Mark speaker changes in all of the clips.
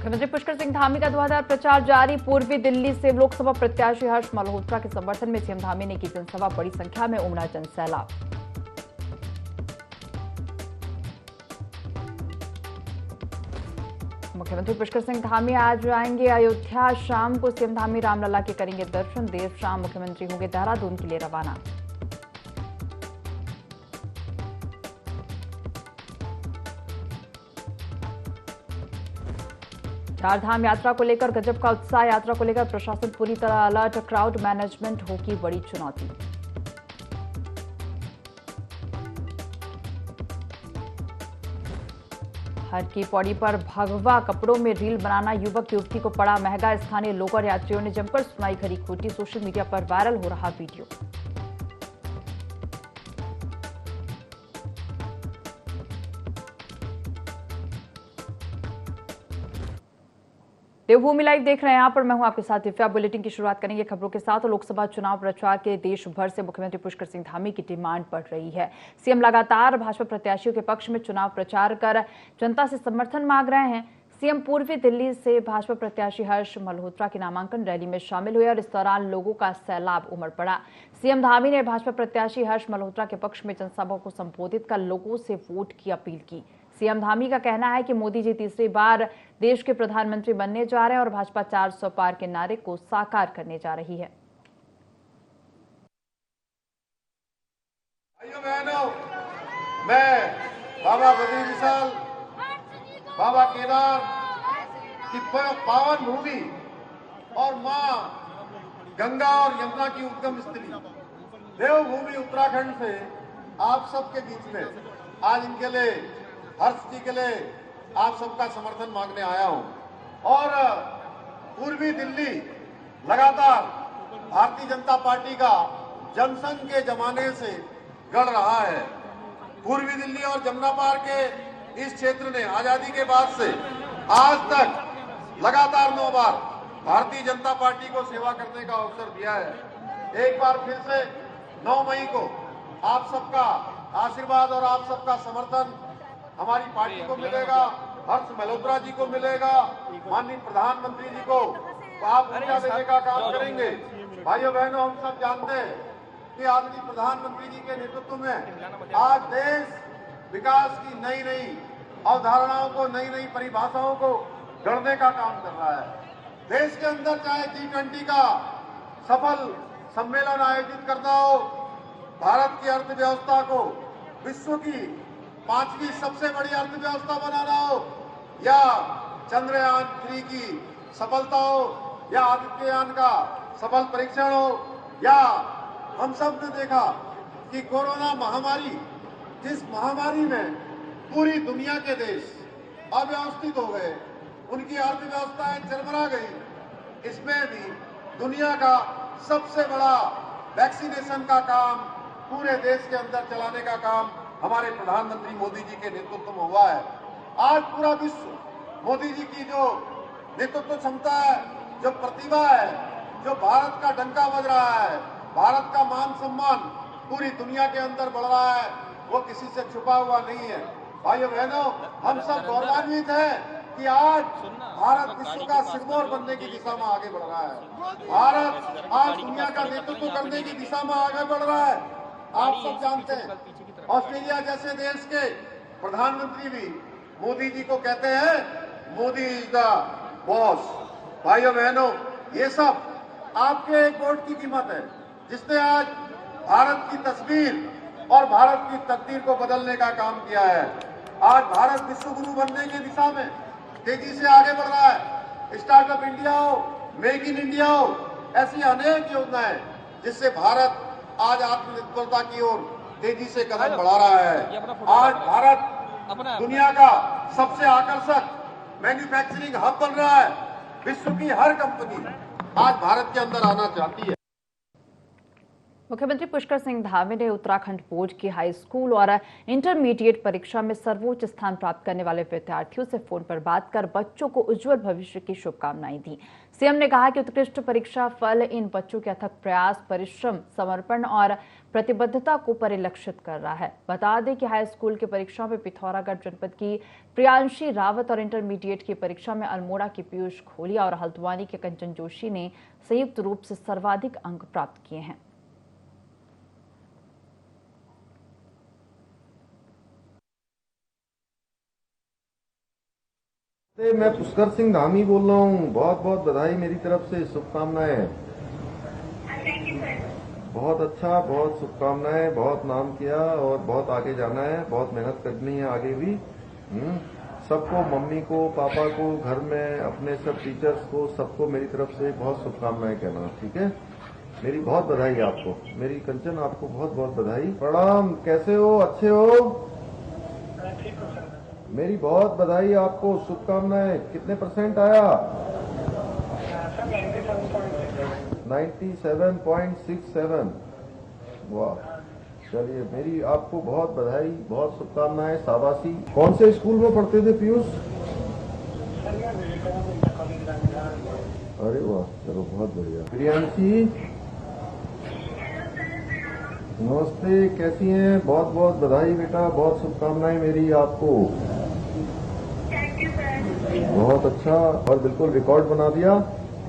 Speaker 1: मुख्यमंत्री पुष्कर सिंह धामी का 2000 प्रचार जारी। पूर्वी दिल्ली से लोकसभा प्रत्याशी हर्ष मल्होत्रा के समर्थन में सीएम धामी ने की जनसभा। बड़ी संख्या में उमड़ा जनसैलाब। मुख्यमंत्री पुष्कर सिंह धामी आज आएंगे अयोध्या। शाम को सीएम धामी रामलला के करेंगे दर्शन। देर शाम मुख्यमंत्री होंगे देहरादून के लिए रवाना। चारधाम यात्रा को लेकर गजब का उत्साह। यात्रा को लेकर प्रशासन पूरी तरह अलर्ट। क्राउड मैनेजमेंट होगी बड़ी चुनौती। हर की पौड़ी पर भगवा कपड़ों में रील बनाना युवक युवती को पड़ा महंगा। स्थानीय लोगों और यात्रियों ने जमकर सुनाई खरी खोटी। सोशल मीडिया पर वायरल हो रहा वीडियो। देवभूमि लाइव देख रहे हैं यहाँ पर। मैं हूं आपके साथ दिव्या। बुलेटिन की शुरुआत करेंगे खबरों के साथ। लोकसभा चुनाव प्रचार के देश भर से मुख्यमंत्री पुष्कर सिंह धामी की डिमांड बढ़ रही है। सीएम लगातार भाजपा प्रत्याशियों के पक्ष में चुनाव प्रचार कर जनता से समर्थन मांग रहे हैं। सीएम पूर्वी दिल्ली से भाजपा प्रत्याशी हर्ष मल्होत्रा की नामांकन रैली में शामिल हुए और इस दौरान लोगों का सैलाब उमड़ पड़ा। सीएम धामी ने भाजपा प्रत्याशी हर्ष मल्होत्रा के पक्ष में जनसभा को संबोधित कर लोगों से वोट की अपील की। सीएम धामी का कहना है कि मोदी जी तीसरी बार देश के प्रधानमंत्री बनने जा रहे हैं और भाजपा 400 पार के नारे को साकार करने जा रही है।
Speaker 2: भाइयों बहनों, मैं बाबा बद्री विशाल, बाबा केदार की पावन भूमि और मां गंगा और यमुना की उद्गम स्थली देवभूमि उत्तराखंड से आप सबके बीच में आज इनके लिए, हर्ष जी के लिए आप सबका समर्थन मांगने आया हूं। और पूर्वी दिल्ली लगातार भारतीय जनता पार्टी का जनसंघ के जमाने से गढ़ रहा है। पूर्वी दिल्ली और जमुना पार के इस क्षेत्र ने आजादी के बाद से आज तक लगातार 9 बार भारतीय जनता पार्टी को सेवा करने का अवसर दिया है। एक बार फिर से 9 मई को आप सबका आशीर्वाद और आप सबका समर्थन हमारी पार्टी को मिलेगा, हर्ष मल्होत्रा जी को मिलेगा, माननीय प्रधानमंत्री जी को आप ऊर्जा देने का काम करेंगे। भाइयों बहनों, हम सब जानते हैं कि आदरणीय प्रधानमंत्री जी के नेतृत्व में आज देश विकास की नई नई अवधारणाओं को, नई नई परिभाषाओं को गढ़ने का काम कर रहा है। देश के अंदर चाहे G20 का सफल सम्मेलन आयोजित करना हो, भारत की अर्थव्यवस्था को विश्व की 5वीं सबसे बड़ी अर्थव्यवस्था बनाना हो, या चंद्रयान 3 की सफलता हो, या आदित्ययान का सफल परीक्षण हो, या हम सब ने देखा कि कोरोना महामारी, जिस महामारी में पूरी दुनिया के देश अव्यवस्थित हो गए, उनकी अर्थव्यवस्थाएं चरमरा गई, इसमें भी दुनिया का सबसे बड़ा वैक्सीनेशन का काम पूरे देश के अंदर चलाने का काम हमारे प्रधानमंत्री मोदी जी के नेतृत्व में हुआ है। आज पूरा विश्व मोदी जी की जो नेतृत्व क्षमता है, जो प्रतिभा है, जो भारत का डंका बज रहा है, भारत का मान सम्मान पूरी दुनिया के अंदर बढ़ रहा है, वो किसी से छुपा हुआ नहीं है। भाइयों बहनों, हम सब गौरवान्वित हैं कि आज भारत विश्व का सिरमौर बनने की दिशा में आगे बढ़ रहा है। भारत आज दुनिया का नेतृत्व करने की दिशा में आगे बढ़ रहा है। आप सब जानते हैं, ऑस्ट्रेलिया जैसे देश के प्रधानमंत्री भी मोदी जी को कहते हैं मोदी इज द बॉस। भाइयों बहनों, ये सब आपके एक वोट की कीमत है, जिसने आज भारत की तस्वीर और भारत की तकदीर को बदलने का काम किया है। आज भारत विश्व गुरु बनने की दिशा में तेजी से आगे बढ़ रहा है। स्टार्टअप इंडिया हो, मेक इन इंडिया हो, ऐसी अनेक योजनाएं जिससे भारत आज आत्मनिर्भरता की ओर तेजी से कदम बढ़ा रहा है। आज भारत दुनिया का सबसे आकर्षक मैन्युफैक्चरिंग हब बन रहा है। विश्व की हर कंपनी आज भारत के अंदर आना चाहती है।
Speaker 1: मुख्यमंत्री पुष्कर सिंह धामी ने उत्तराखंड बोर्ड की हाई स्कूल और इंटरमीडिएट परीक्षा में सर्वोच्च स्थान प्राप्त करने वाले विद्यार्थियों से फोन पर बात कर बच्चों को उज्जवल भविष्य की शुभकामनाएं दी। सीएम ने कहा कि उत्कृष्ट परीक्षा फल इन बच्चों के अथक प्रयास, परिश्रम, समर्पण और प्रतिबद्धता को परिलक्षित कर रहा है। बता दें कि हाई स्कूल की परीक्षा में पिथौरागढ़ जनपद की प्रियांशी रावत और इंटरमीडिएट की परीक्षा में अल्मोड़ा के पीयूष खोलिया और हल्द्वानी के कंचन जोशी ने संयुक्त रूप से सर्वाधिक अंक प्राप्त किए हैं।
Speaker 2: मैं पुष्कर सिंह धामी बोल रहा हूँ। बहुत बहुत बधाई मेरी तरफ से, शुभकामनाएं। बहुत अच्छा, बहुत शुभकामनाएं। बहुत नाम किया और बहुत आगे जाना है, बहुत मेहनत करनी है आगे भी। सबको, मम्मी को, पापा को, घर में अपने सब टीचर्स को, सबको मेरी तरफ से बहुत शुभकामनाएं कहना, ठीक है। मेरी बहुत बधाई आपको, मेरी कंचन आपको बहुत बहुत बधाई। प्रणाम, कैसे हो? अच्छे हो? मेरी बहुत बधाई आपको, शुभकामनाएं। कितने परसेंट आया? 97.67। वाह, चलिए, मेरी आपको बहुत बधाई, बहुत शुभकामनाएं, शाबाशी। कौन से स्कूल में पढ़ते थे पीयूष? अरे वाह, चलो बहुत बढ़िया। प्रियांशी, नमस्ते, कैसी हैं? बहुत बहुत बधाई बेटा, बहुत शुभकामनाएं मेरी आपको। बहुत अच्छा, और बिल्कुल रिकॉर्ड बना दिया।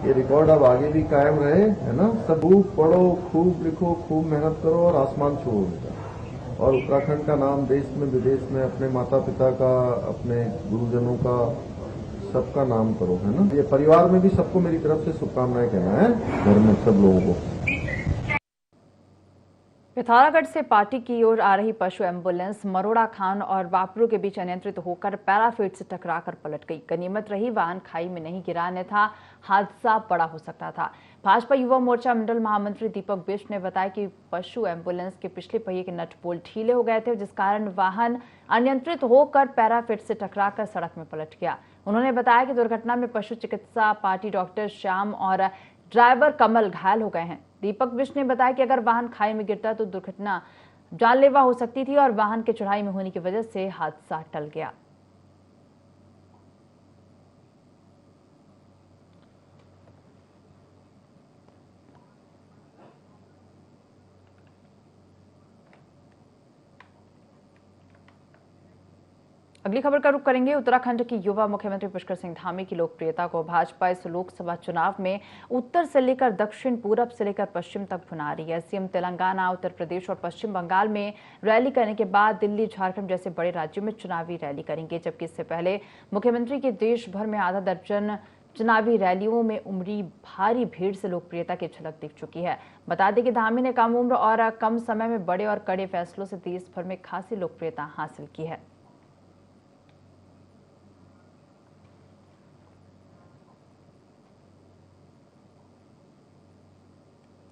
Speaker 2: ये रिकॉर्ड अब आगे भी कायम रहे, है ना। सब खूब पढ़ो, खूब लिखो, खूब मेहनत करो और आसमान छुओ बेटा। और उत्तराखंड का नाम देश में विदेश में, अपने माता पिता का, अपने गुरुजनों का, सबका नाम करो, है ना। ये परिवार में भी सबको मेरी तरफ से शुभकामनाएं कहना है, घर में सब लोगों को।
Speaker 1: पिथौरागढ़ से पार्टी की ओर आ रही पशु एम्बुलेंस मरोड़ा खान और बापरू के बीच अनियंत्रित होकर पैराफीट से टकराकर पलट गई। गनीमत रही वाहन खाई में नहीं गिरा, अन्यथा हादसा बड़ा हो सकता था। भाजपा युवा मोर्चा मंडल महामंत्री दीपक बिष्ट ने बताया कि पशु एम्बुलेंस के पिछले पहिए के नट बोल्ट ढीले हो गए थे, जिस कारण वाहन अनियंत्रित होकर पैराफीट से टकराकर सड़क में पलट गया। उन्होंने बताया कि दुर्घटना में पशु चिकित्सा पार्टी डॉक्टर श्याम और ड्राइवर कमल घायल हो गए हैं। दीपक बिष्ट ने बताया कि अगर वाहन खाई में गिरता तो दुर्घटना जानलेवा हो सकती थी और वाहन के चढ़ाई में होने की वजह से हादसा टल गया। अगली खबर का रुख करेंगे। उत्तराखंड की युवा मुख्यमंत्री पुष्कर सिंह धामी की लोकप्रियता को भाजपा इस लोकसभा चुनाव में उत्तर से लेकर दक्षिण, पूरब से लेकर पश्चिम तक भुना रही है। सीएम तेलंगाना, उत्तर प्रदेश और पश्चिम बंगाल में रैली करने के बाद दिल्ली, झारखंड जैसे बड़े राज्यों में चुनावी रैली करेंगे, जबकि इससे पहले मुख्यमंत्री की देश भर में आधा दर्जन चुनावी रैलियों में उमड़ी भारी भीड़ से लोकप्रियता की झलक दिख चुकी है। बता दें कि धामी ने कम उम्र और कम समय में बड़े और कड़े फैसलों से देश भर में खासी लोकप्रियता हासिल की है।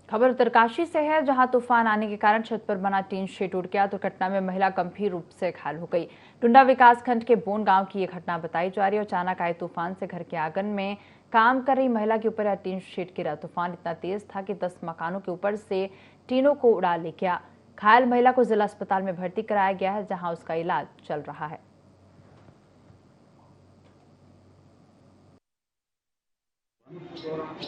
Speaker 1: खबर उत्तरकाशी से है, जहां तूफान आने के कारण छत पर बना टीन शेड टूट गया। दुर्घटना में महिला गंभीर रूप से घायल हो गई। टुंडा विकासखंड के बोन गांव की यह घटना बताई जा रही है। अचानक आए तूफान से घर के आंगन में काम कर रही महिला के ऊपर टीन शेड गिरा। तूफान इतना तेज था कि 10 मकानों के ऊपर से टीनों को उड़ा ले गया। घायल महिला को जिला अस्पताल में भर्ती कराया गया है, जहाँ उसका इलाज चल रहा है।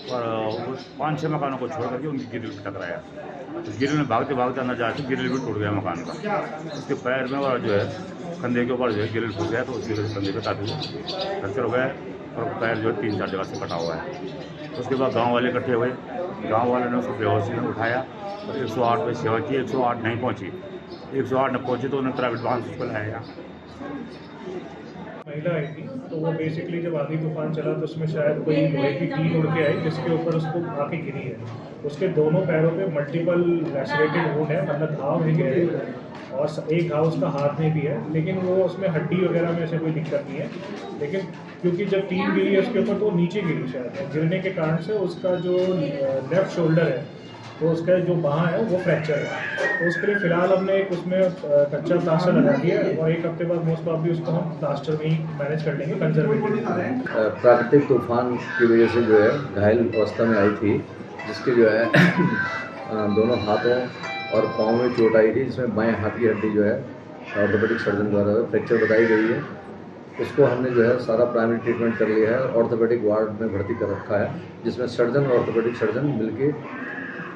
Speaker 3: और 5-6 मकानों को छोड़ करके उनकी गिरिल टकराया। उस गिरिल में भागते भागते अंदर जाके गिरिल भी टूट गया मकान का। उसके पैर में और जो है कंधे के ऊपर जो है गिरिल फंस गया, तो उसकी वजह से कंधे पे काफी फ्रैक्चर हो गया और पैर जो है 3-4 जगह से कटा हुआ है। उसके बाद गाँव वाले इकट्ठे हुए, गाँव वाले ने उसको बेहोशी में उठाया और 108 पे सेवा की। 108 नहीं पहुँची, 108 न पहुँची तो उन्हें प्राइवेट वाहन से उसको लाया।
Speaker 4: महिला आई थी, तो वो बेसिकली जब आंधी तूफान चला तो उसमें शायद कोई लोहे की टीन उड़ के आई, जिसके ऊपर उसको आके गिरी है। उसके दोनों पैरों पे मल्टीपल लैसरेटेड वुंड है, मतलब घाव है गहरे, और एक घाव उसका हाथ में भी है, लेकिन वो उसमें हड्डी वगैरह में ऐसे कोई दिक्कत नहीं है। लेकिन क्योंकि जब टीन गिरी है उसके ऊपर तो नीचे गिरी, शायद गिरने के कारण से उसका जो लेफ्ट शोल्डर है, तो उसका जो बाँह है वो फ्रैक्चर है। तो उसके लिए फिलहाल हमने एक उसमें कच्चा प्लास्टर लगा दिया है और 1 हफ्ते बाद मोस्ट प्रॉब्ली उसको हम प्लास्टर में ही मैनेज कर लेंगे कंजर्वेटिव।
Speaker 5: प्राकृतिक तूफान की वजह से जो है घायल अवस्था में आई थी, जिसके जो है दोनों हाथों और पाँव में चोट आई थी, जिसमें बाएं हाथ की हड्डी जो है ऑर्थोपेडिक सर्जन द्वारा फ्रैक्चर बताई गई है। उसको हमने जो है सारा प्राइमरी ट्रीटमेंट कर लिया है, ऑर्थोपेडिक वार्ड में भर्ती कर रखा है, जिसमें सर्जन और ऑर्थोपेडिक सर्जन मिलके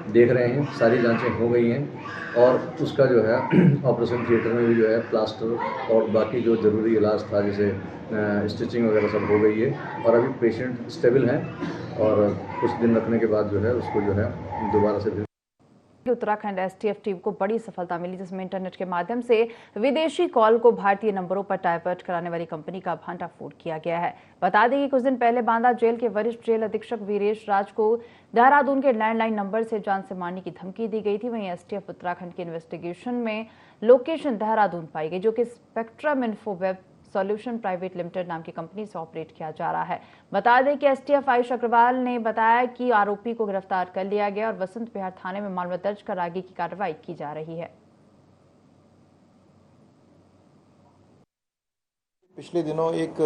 Speaker 5: देख रहे हैं, सारी जांचें हो गई हैं और उसका जो है ऑपरेशन थिएटर में भी जो है प्लास्टर और बाकी जो ज़रूरी इलाज था जैसे स्टिचिंग वगैरह सब हो गई है और अभी पेशेंट स्टेबल हैं और कुछ दिन रखने के बाद जो है उसको जो है दोबारा से
Speaker 1: उत्तराखंड एसटीएफ टीम को बड़ी सफलता मिली, जिसमें इंटरनेट के माध्यम से विदेशी कॉल को भारतीय नंबरों पर डायवर्ट कराने वाली कंपनी का भांडाफोड़ किया गया है। बता दें कि कुछ दिन पहले बांदा जेल के वरिष्ठ जेल अधीक्षक वीरेश राज को देहरादून के लैंडलाइन नंबर से जान से मारने की धमकी दी गई थी। वहीं एसटीएफ उत्तराखंड के इन्वेस्टिगेशन में लोकेशन देहरादून पाई गई, जो कि spectrum info web solution private limited नाम की कंपनी से ऑपरेट किया जा रहा है। बता दें कि एसटीएफ आयुष अग्रवाल ने बताया कि आरोपी को गिरफ्तार कर लिया गया और बसंत विहार थाने में मामला दर्ज कर आगे की कार्रवाई की जा रही है।
Speaker 6: पिछले दिनों एक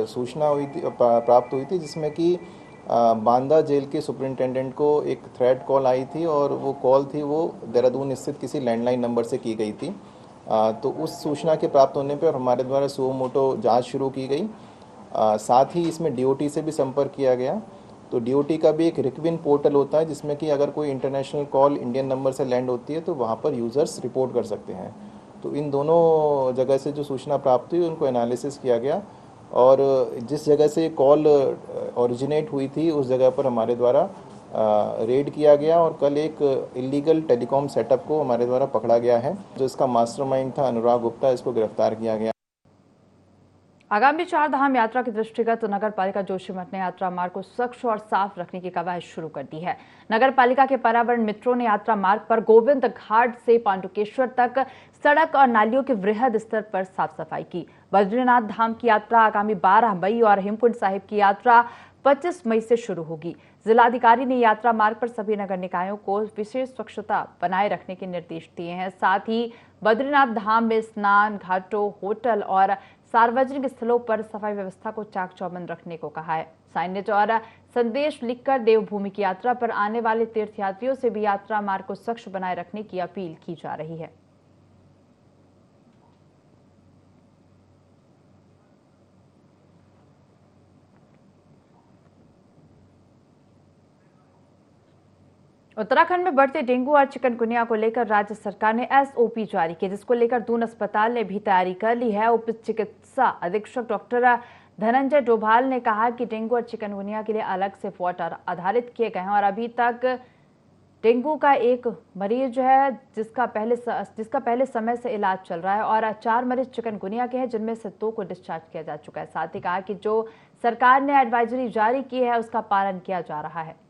Speaker 6: सूचना हुई थी, प्राप्त हुई थी, जिसमें कि बांदा जेल के सुपरिंटेंडेंट को एक थ्रेट कॉल आई थी और वो कॉल थी वो देहरादून स्थित किसी लैंडलाइन नंबर से की गई थी। तो उस सूचना के प्राप्त होने पर हमारे द्वारा सुओ मोटो जांच शुरू की गई। साथ ही इसमें डीओटी से भी संपर्क किया गया। तो डीओटी का भी एक रिक्विन पोर्टल होता है, जिसमें कि अगर कोई इंटरनेशनल कॉल इंडियन नंबर से लैंड होती है तो वहाँ पर यूज़र्स रिपोर्ट कर सकते हैं। तो इन दोनों जगह से जो सूचना प्राप्त हुई उनको एनालिसिस किया गया और जिस जगह से कॉल ओरिजिनेट हुई थी उस जगह पर हमारे द्वारा रेड किया गया और कल एक इलीगल टेलीकॉम सेटअप को हमारे द्वारा पकड़ा गया है। जो इसका मास्टरमाइंड था अनुराग गुप्ता, इसको गिरफ्तार किया गया।
Speaker 1: आगामी 4 धाम यात्रा के दृष्टिगत नगर पालिका जोशीमठ ने यात्रा मार्ग को स्वच्छ और साफ रखने की कवायद शुरू कर दी है। नगर पालिका के पर्यावरण मित्रों ने यात्रा मार्ग पर गोविंद घाट से पांडुकेश्वर तक सड़क और नालियों के वृहद स्तर पर साफ सफाई की। बद्रीनाथ धाम की यात्रा आगामी 12 मई और हेमकुंड साहिब की यात्रा 25 मई से शुरू होगी। जिलाधिकारी ने यात्रा मार्ग पर सभी नगर निकायों को विशेष स्वच्छता बनाए रखने के निर्देश दिए हैं। साथ ही बद्रीनाथ धाम में स्नान घाटों, होटल और सार्वजनिक स्थलों पर सफाई व्यवस्था को चाक चौबंद रखने को कहा है। साइनेज और संदेश लिखकर देवभूमि की यात्रा पर आने वाले तीर्थयात्रियों से भी यात्रा मार्ग को स्वच्छ बनाए रखने की अपील की जा रही है। उत्तराखंड में बढ़ते डेंगू और चिकनगुनिया को लेकर राज्य सरकार ने एसओपी जारी की, जिसको लेकर दून अस्पताल ने भी तैयारी कर ली है। उप चिकित्सा अधीक्षक डॉक्टर धनंजय डोभाल ने कहा कि डेंगू और चिकनगुनिया के लिए अलग से वार्ड आधारित किए गए हैं और अभी तक डेंगू का एक मरीज है जिसका पहले समय से इलाज चल रहा है और 4 मरीज चिकनगुनिया के हैं, जिनमें से 2 को डिस्चार्ज किया जा चुका है। साथ ही कहा कि जो सरकार ने एडवाइजरी जारी की है उसका पालन किया जा रहा है।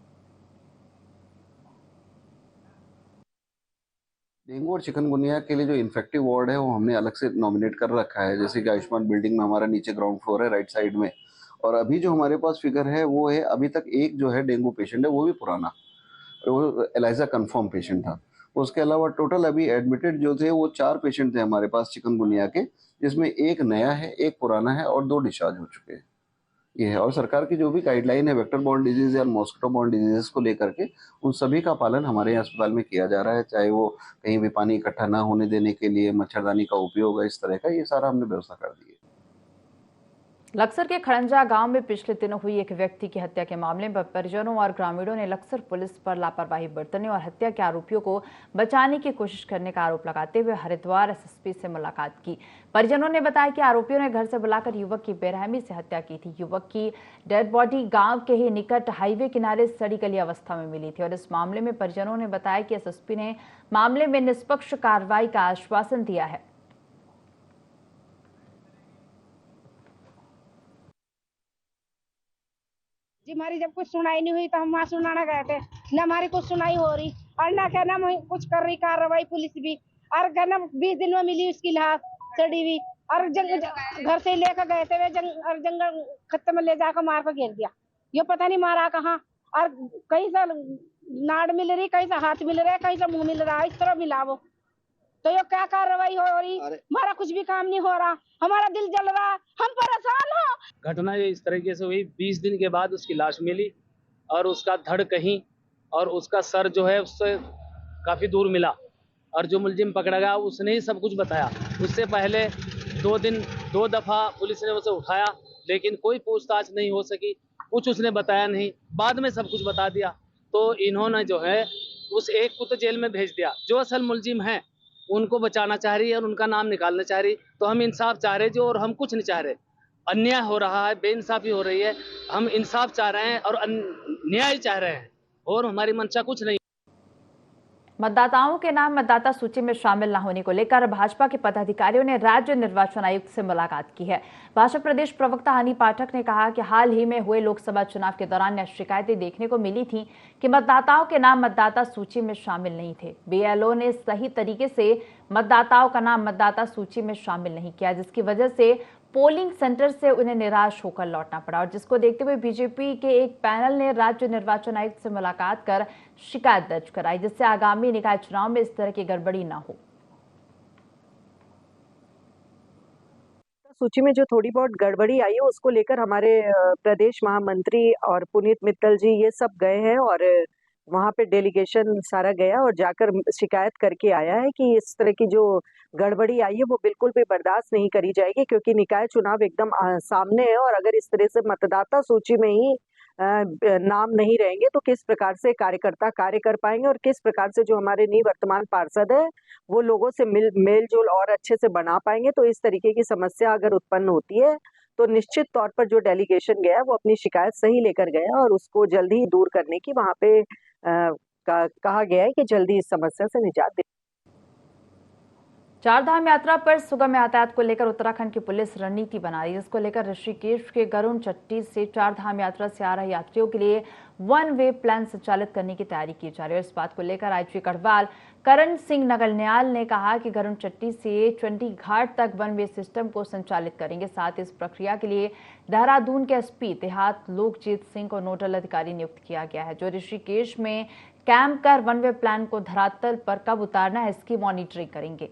Speaker 7: डेंगू और चिकनगुनिया के लिए जो इन्फेक्टिव वार्ड है वो हमने अलग से नॉमिनेट कर रखा है। जैसे कि आयुष्मान बिल्डिंग में हमारा नीचे ग्राउंड फ्लोर है राइट साइड में, और अभी जो हमारे पास फिगर है वो है अभी तक एक जो है डेंगू पेशेंट है, वो भी पुराना, वो एलाइजा कन्फर्म पेशेंट था। उसके अलावा टोटल अभी एडमिटेड जो थे वो 4 पेशेंट थे हमारे पास चिकनगुनिया के, जिसमें एक नया है, एक पुराना है और 2 डिस्चार्ज हो चुके हैं। ये है, और सरकार की जो भी गाइडलाइन है वेक्टर बॉर्न डिजीज या मॉस्किटो बॉर्न डिजीजेस को लेकर के, उन सभी का पालन हमारे अस्पताल में किया जा रहा है। चाहे वो कहीं भी पानी इकट्ठा ना होने देने के लिए मच्छरदानी का उपयोग है, इस तरह का, ये सारा हमने व्यवस्था कर दी है।
Speaker 1: लक्सर के खड़ंजा गांव में पिछले दिनों हुई एक व्यक्ति की हत्या के मामले में परिजनों और ग्रामीणों ने लक्सर पुलिस पर लापरवाही बरतने और हत्या के आरोपियों को बचाने की कोशिश करने का आरोप लगाते हुए हरिद्वार एसएसपी से मुलाकात की। परिजनों ने बताया कि आरोपियों ने घर से बुलाकर युवक की बेरहमी से हत्या की थी। युवक की डेड बॉडी गांव के ही निकट हाईवे किनारे सड़ी गली अवस्था में मिली थी और इस मामले में परिजनों ने बताया कि एसएसपी ने मामले में निष्पक्ष कार्रवाई का आश्वासन दिया है।
Speaker 8: जी हमारी जब कुछ सुनाई नहीं हुई तो हम वहाँ सुनाना गए थे, न हमारी कुछ सुनाई हो रही और न क्या ना कुछ कर रही कार्रवाई पुलिस भी। और क्या ना 20 दिन में मिली उसकी लाश सड़ी हुई और घर से लेकर गए थे जंगल खत्ते में ले जाकर मार कर घेर दिया। ये पता नहीं मारा कहाँ, और कहीं से नाड़ मिल रही, कहीं से हाथ मिल रहा है, कहीं से मुंह मिल रहा है, इस तरह मिला वो। तो ये क्या कार्रवाई हो रही, हमारा कुछ भी काम नहीं हो रहा, हमारा दिल जल रहा, हम परेशान हो।
Speaker 9: घटना ये इस तरीके से हुई, 20 दिन के बाद उसकी लाश मिली और उसका धड़ कहीं और उसका सर जो है उससे काफी दूर मिला और जो मुलजिम पकड़ा गया उसने ही सब कुछ बताया। उससे पहले 2 दफा पुलिस ने उसे उठाया लेकिन कोई पूछताछ नहीं हो सकी, कुछ उसने बताया नहीं, बाद में सब कुछ बता दिया। तो इन्होंने जो है उस एक को तो जेल में भेज दिया, जो असल मुलजिम हैं उनको बचाना चाह रही है और उनका नाम निकालना चाह रही। तो हम इंसाफ चाह रहे जो, और हम कुछ नहीं चाह रहे। अन्याय हो रहा है, बेइंसाफी हो रही है, हम इंसाफ चाह रहे हैं और न्याय चाह रहे हैं, और हमारी मंशा कुछ नहीं।
Speaker 1: मतदाताओं के नाम मतदाता सूची में शामिल न होने को लेकर भाजपा के पदाधिकारियों ने राज्य निर्वाचन आयुक्त से मुलाकात की है। भाजपा प्रदेश प्रवक्ता हनी पाठक ने कहा कि हाल ही में हुए लोकसभा चुनाव के दौरान यह शिकायतें देखने को मिली थी कि मतदाताओं के नाम मतदाता सूची में शामिल नहीं थे। बीएलओ ने सही तरीके से मतदाताओं का नाम मतदाता सूची में शामिल नहीं किया, जिसकी वजह से पोलिंग सेंटर से उन्हें निराश होकर लौटना पड़ा, और जिसको देखते हुए बीजेपी के एक पैनल ने राज्य निर्वाचन आयुक्त से मुलाकात कर शिकायत दर्ज कराई, जिससे आगामी निकाय चुनाव में इस तरह की गड़बड़ी न हो।
Speaker 10: सूची में जो थोड़ी बहुत गड़बड़ी आई है उसको लेकर हमारे प्रदेश महामंत्री और पुनीत मित्तल जी ये सब गए हैं, और वहाँ पे डेलीगेशन सारा गया और जाकर शिकायत करके आया है कि इस तरह की जो गड़बड़ी आई है वो बिल्कुल भी बर्दाश्त नहीं करी जाएगी, क्योंकि निकाय चुनाव एकदम सामने है। और अगर इस तरह से मतदाता सूची में ही नाम नहीं रहेंगे तो किस प्रकार से कार्यकर्ता कार्य कर पाएंगे, और किस प्रकार से जो हमारे निवर्तमान पार्षद है वो लोगों से मेल जोल और अच्छे से बना पाएंगे। तो इस तरीके की समस्या अगर उत्पन्न होती है तो निश्चित तौर पर जो डेलीगेशन गया वो अपनी शिकायत सही लेकर गया और उसको जल्दी ही दूर करने की वहाँ पे कहा गया है कि जल्दी इस समस्या से निजात दे।
Speaker 1: चारधाम यात्रा पर सुगम यातायात को लेकर उत्तराखंड की पुलिस रणनीति बना रही है, जिसको लेकर ऋषिकेश के गरुण चट्टी से चारधाम यात्रा से आ रहे यात्रियों के लिए वन वे प्लान संचालित करने की तैयारी की जा रही है। इस बात को लेकर आईजी गढ़वाल करण सिंह नगलन्याल ने कहा कि गरुण चट्टी से चंडी घाट तक वन वे सिस्टम को संचालित करेंगे। साथ ही इस प्रक्रिया के लिए देहरादून के एसपी देहात लोकजीत सिंह को नोडल अधिकारी नियुक्त किया गया है, जो ऋषिकेश में कैंप कर वन वे प्लान को धरातल पर कब उतारना है इसकी मॉनिटरिंग करेंगे।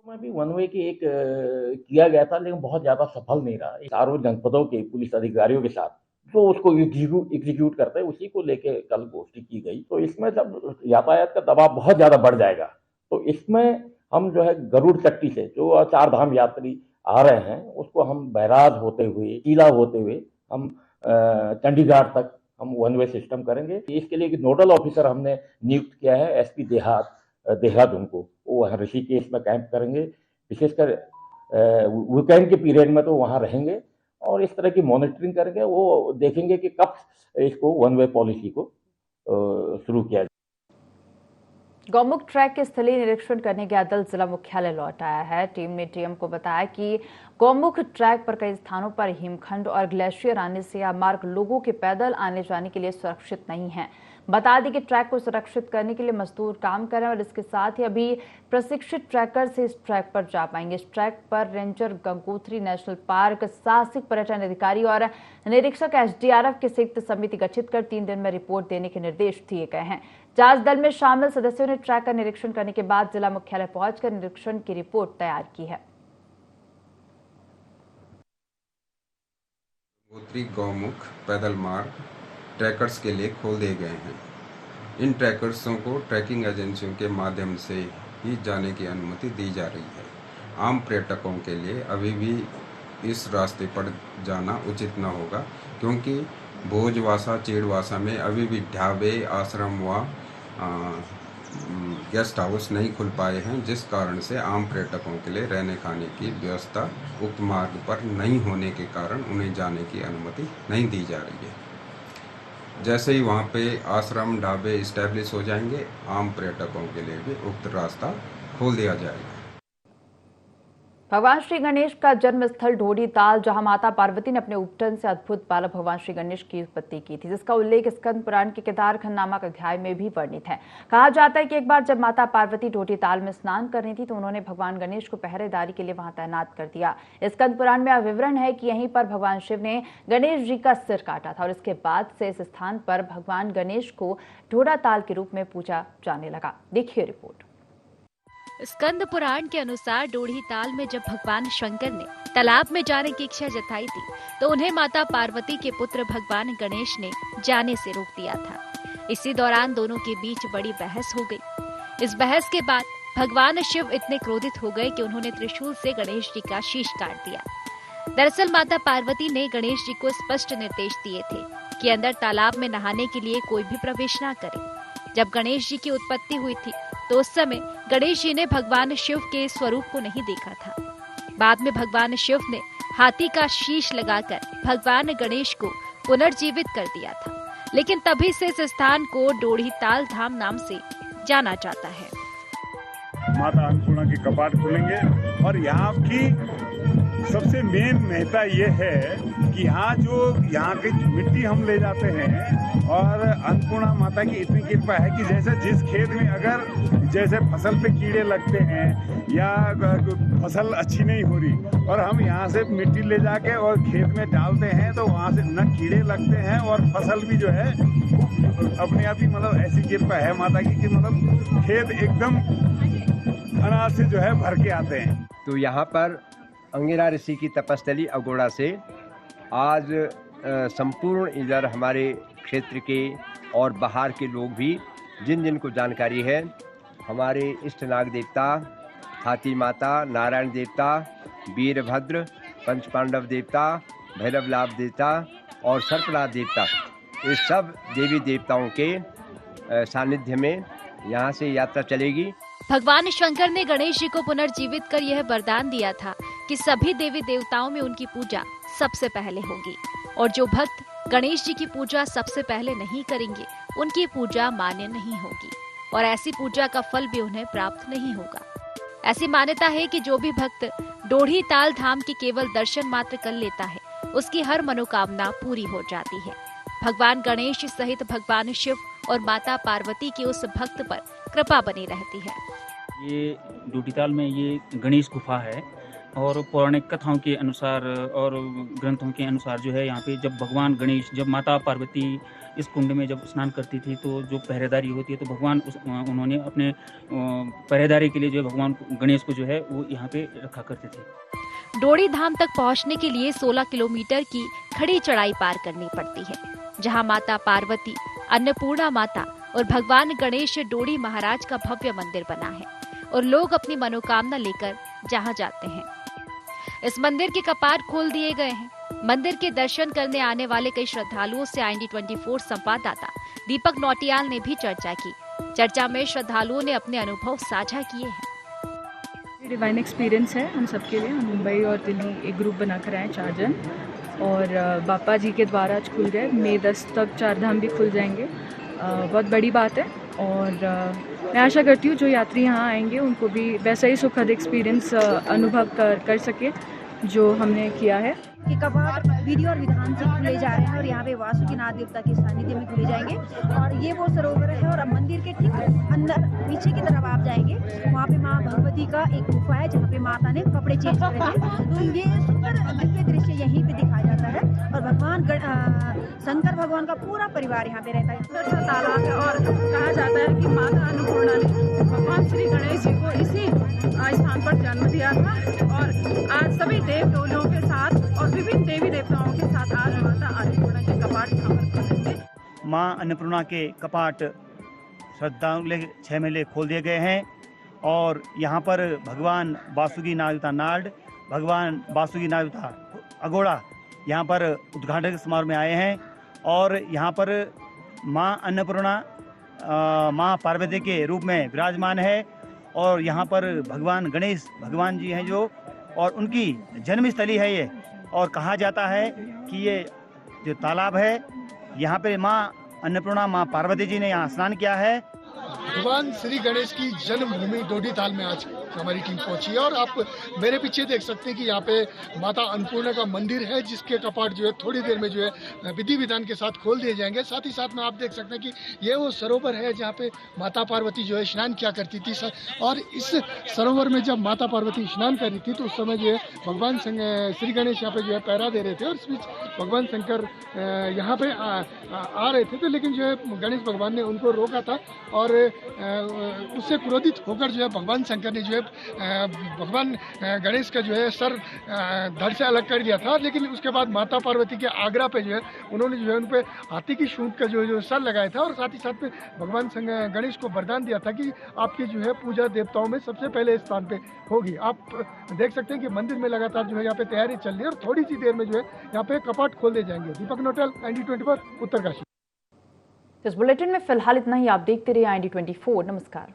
Speaker 11: में भी वन वे की एक किया गया था, लेकिन बहुत ज्यादा सफल नहीं रहा। चारों जनपदों के पुलिस अधिकारियों के साथ जो उसको एग्जीक्यूट करते हैं उसी को लेके कल गोष्ठी की गई। तो इसमें जब यातायात का दबाव बहुत ज्यादा बढ़ जाएगा तो इसमें हम जो है गरुड़ चट्टी से जो चारधाम यात्री आ रहे हैं उसको हम बैराज होते हुए टीला होते हुए हम चंडीगढ़ तक हम वन वे सिस्टम करेंगे। इसके लिए एक नोडल ऑफिसर हमने नियुक्त किया है एसपी देहात देहरादून को, वो ऋषिकेश में कैंप करेंगे। विशेषकर वीकेंड के पीरियड में तो वहाँ रहेंगे और इस तरह की मॉनिटरिंग करेंगे। वो देखेंगे कि कब इसको वन वे पॉलिसी को शुरू किया जाए।
Speaker 1: गौमुख ट्रैक के स्थलीय निरीक्षण करने गया दल जिला मुख्यालय लौट आया है। टीम ने टीएम को बताया कि गौमुख ट्रैक पर कई स्थानों पर हिमखंड और ग्लेशियर आने से यह मार्ग लोगों के पैदल आने जाने के लिए सुरक्षित नहीं है। बता दें कि ट्रैक को सुरक्षित करने के लिए मजदूर काम कर रहे हैं और इसके साथ ही अभी प्रशिक्षित ट्रैकर से इस ट्रैक पर जा पाएंगे। इस ट्रैक पर रेंजर गंगोत्री नेशनल पार्क, साहसिक पर्यटन अधिकारी और निरीक्षक एसडीआरएफ की संयुक्त समिति गठित कर 3 दिन में रिपोर्ट देने के निर्देश दिए गए हैं। जांच दल में शामिल सदस्यों ने ट्रैक का निरीक्षण करने के बाद जिला मुख्यालय पहुंचकर निरीक्षण की रिपोर्ट तैयार की है।
Speaker 12: गौमुख पैदल मार्ग ट्रैकर्स के लिए खोल दिए गए हैं। इन ट्रैकर्सों को ट्रैकिंग एजेंसियों के माध्यम से ही जाने की अनुमति दी जा रही है। आम पर्यटकों के लिए अभी भी इस रास्ते पर जाना उचित न होगा, क्योंकि भोजवासा चीड़वासा में अभी भी ढाबे, आश्रम व गेस्ट हाउस नहीं खुल पाए हैं, जिस कारण से आम पर्यटकों के लिए रहने खाने की व्यवस्था उक्त मार्ग पर नहीं होने के कारण उन्हें जाने की अनुमति नहीं दी जा रही है। जैसे ही वहाँ पे आश्रम ढाबे इस्टेब्लिश हो जाएंगे, आम पर्यटकों के लिए भी उक्त रास्ता खोल दिया जाएगा।
Speaker 1: भगवान श्री गणेश का जन्म स्थल ढोडी ताल, जहां माता पार्वती ने अपने उपटन से अद्भुत बालक भगवान श्री गणेश की उत्पत्ति की थी, जिसका उल्लेख स्कंद पुराण के केदारखंड नामक अध्याय में भी वर्णित है। कहा जाता है कि एक बार जब माता पार्वती ढोडी ताल में स्नान कर रही थी तो उन्होंने भगवान गणेश को पहरेदारी के लिए वहां तैनात कर दिया। स्कंद पुराण में विवरण है कि यहीं पर भगवान शिव ने गणेश जी का सिर काटा था और इसके बाद से इस स्थान पर भगवान गणेश को ढोडा ताल के रूप में पूजा जाने लगा। देखिए रिपोर्ट।
Speaker 13: स्कंद पुराण के अनुसार ढोडी ताल में जब भगवान शंकर ने तालाब में जाने की इच्छा जताई थी तो उन्हें माता पार्वती के पुत्र भगवान गणेश ने जाने से रोक दिया था। इसी दौरान दोनों के बीच बड़ी बहस हो गई। इस बहस के बाद भगवान शिव इतने क्रोधित हो गए कि उन्होंने त्रिशूल से गणेश जी का शीश काट दिया। दरअसल माता पार्वती ने गणेश जी को स्पष्ट निर्देश दिए थे कि अंदर तालाब में नहाने के लिए कोई भी प्रवेश न करे। जब गणेश जी की उत्पत्ति हुई थी तो उस समय गणेश जी ने भगवान शिव के स्वरूप को नहीं देखा था। बाद में भगवान शिव ने हाथी का शीश लगाकर भगवान गणेश को पुनर्जीवित कर दिया था, लेकिन तभी से इस स्थान को डोढ़ी ताल धाम नाम से जाना जाता है।
Speaker 14: माता अन्नपूर्णा के कपाट खुलेंगे और यहाँ की सबसे मेन महत्ता ये है कि यहाँ की मिट्टी हम ले जाते हैं और अन्नपूर्णा माता की इतनी कृपा है कि जैसे जिस खेत में अगर जैसे फसल पे कीड़े लगते हैं या फसल अच्छी नहीं हो रही और हम यहाँ से मिट्टी ले जाके और खेत में डालते हैं तो वहाँ से न कीड़े लगते हैं और फसल भी जो है अपने आप ही मतलब ऐसी कृपा है माता की कि मतलब खेत एकदम अनाज से जो है भर के आते हैं।
Speaker 15: तो यहाँ पर अंगिरा ऋषि की तपस्थली अगोड़ा से आज संपूर्ण इधर हमारे क्षेत्र के और बाहर के लोग भी जिन जिन को जानकारी है, हमारे इष्ट नाग देवता, हाथी माता, नारायण देवता, वीरभद्र, पंच पांडव देवता, भैरव लाभ देवता और सर्पनाथ देवता, इस सब देवी देवताओं के सानिध्य में यहाँ से यात्रा चलेगी।
Speaker 13: भगवान शंकर ने गणेश जी को पुनर्जीवित कर यह वरदान दिया था कि सभी देवी देवताओं में उनकी पूजा सबसे पहले होगी और जो भक्त गणेश जी की पूजा सबसे पहले नहीं करेंगे उनकी पूजा मान्य नहीं होगी और ऐसी पूजा का फल भी उन्हें प्राप्त नहीं होगा। ऐसी मान्यता है कि जो भी भक्त डोढ़ी ताल धाम के केवल दर्शन मात्र कर लेता है उसकी हर मनोकामना पूरी हो जाती है। भगवान गणेश सहित भगवान शिव और माता पार्वती के उस भक्त पर कृपा बनी रहती है।
Speaker 16: ये डोढ़ी ताल में ये गणेश गुफा है और पौराणिक कथाओं के अनुसार और ग्रंथों के अनुसार जो है यहाँ पे जब भगवान गणेश, जब माता पार्वती इस कुंड में जब स्नान करती थी तो जो पहरेदारी होती है तो भगवान उन्होंने अपने पहरेदारी के लिए जो भगवान गणेश को जो है वो यहाँ पे रखा करते थे।
Speaker 13: डोढ़ी धाम तक पहुँचने के लिए 16 किलोमीटर की खड़ी चढ़ाई पार करनी पड़ती है, जहाँ माता पार्वती, अन्नपूर्णा माता और भगवान गणेश डोढ़ी महाराज का भव्य मंदिर बना है और लोग अपनी मनोकामना लेकर जहाँ जाते हैं। इस मंदिर के कपाट खोल दिए गए हैं। मंदिर के दर्शन करने आने वाले कई श्रद्धालुओं से IND24 संवाददाता दीपक नौटियाल ने भी चर्चा की। चर्चा में श्रद्धालुओं ने अपने अनुभव साझा किए हैं।
Speaker 17: डिवाइन एक्सपीरियंस है हम सबके लिए। हम मुंबई और दिल्ली एक ग्रुप बनाकर आए 4 जन और बापा जी के द्वार आज खुल गए। मई 10 तक 4 धाम भी खुल जाएंगे। बहुत बड़ी बात है और मैं आशा करती हूँ जो यात्री यहाँ आएंगे उनको भी वैसा ही सुखद एक्सपीरियंस अनुभव कर सके जो हमने किया है।
Speaker 18: कि कपाट विधि और विधान से खुले जा रहे हैं और यहाँ पे वासुकीनाथ देवता के सानिध्य में खुले जाएंगे और ये वो सरोवर है और मंदिर के ठीक अंदर पीछे की तरफ आप जाएंगे, वहाँ पे माँ भगवती का एक गुफा है जहाँ पे माता ने कपड़े चेंज करे थे। तो ये सुंदर दिव्य दृश्य यहीं पे दिखाया जाता है और भगवान शंकर भगवान का पूरा परिवार यहाँ पे रहता है।
Speaker 19: सुंदर सा तालाब है और कहा जाता है कि माता अन्नपूर्णा ने भगवान श्री गणेश जी को इसी स्थान पर जन्म दिया था और आज सभी देव डोलियों के साथ और विभिन्न देवी देवताओं के साथ आज माता अन्नपूर्णा के कपाट यहाँ पर खुलेंगे।
Speaker 20: माँ अन्नपूर्णा के कपाट श्रद्धालु 6 मेले खोल दिए गए हैं और यहाँ पर भगवान वासुकीनाथ नाड, भगवान वासुकीनाथ अगोड़ा यहाँ पर उद्घाटन समारोह में आए हैं और यहाँ पर माँ अन्नपूर्णा माँ पार्वती के रूप में विराजमान है और यहाँ पर भगवान गणेश भगवान जी हैं जो और उनकी जन्मस्थली है ये और कहा जाता है कि ये जो तालाब है यहाँ पे माँ अन्नपूर्णा माँ पार्वती जी ने यहाँ स्नान किया है।
Speaker 21: भगवान श्री गणेश की जन्मभूमि डोढ़ी ताल में आज हमारी टीम पहुंची है और आप मेरे पीछे देख सकते हैं कि यहाँ पे माता अन्नपूर्णा का मंदिर है जिसके कपाट जो है थोड़ी देर में जो है विधि विधान के साथ खोल दिए जाएंगे। साथ ही साथ में आप देख सकते हैं कि ये वो सरोवर है जहाँ पे माता पार्वती जो है स्नान किया करती थी और इस सरोवर में जब माता पार्वती स्नान कर रही थी तो उस समय जो है भगवान श्री गणेश यहाँ पे जो है पहरा दे रहे थे और इस बीच भगवान शंकर यहाँ पे आ रहे थे तो लेकिन जो है गणेश भगवान ने उनको रोका था और उससे क्रोधित होकर जो है भगवान शंकर ने जो है भगवान गणेश का जो है सर धड़ से अलग कर दिया था। लेकिन उसके बाद माता पार्वती के आग्रह पे जो है उन्होंने जो है उन पे हाथी की सूंड का जो सर लगाया था और साथ ही साथ में भगवान गणेश को वरदान दिया था कि आपकी जो है पूजा देवताओं में सबसे पहले स्थान पे होगी। आप देख सकते हैं कि मंदिर में लगातार जो है यहाँ पे तैयारी चल रही है और थोड़ी सी देर में जो है यहाँ पे कपाट खोल दिए जाएंगे। दीपक नोटल, IND24, उत्तरकाशी।
Speaker 1: इस बुलेटिन में फिलहाल इतना ही। आप देखते रहिए IND24। नमस्कार।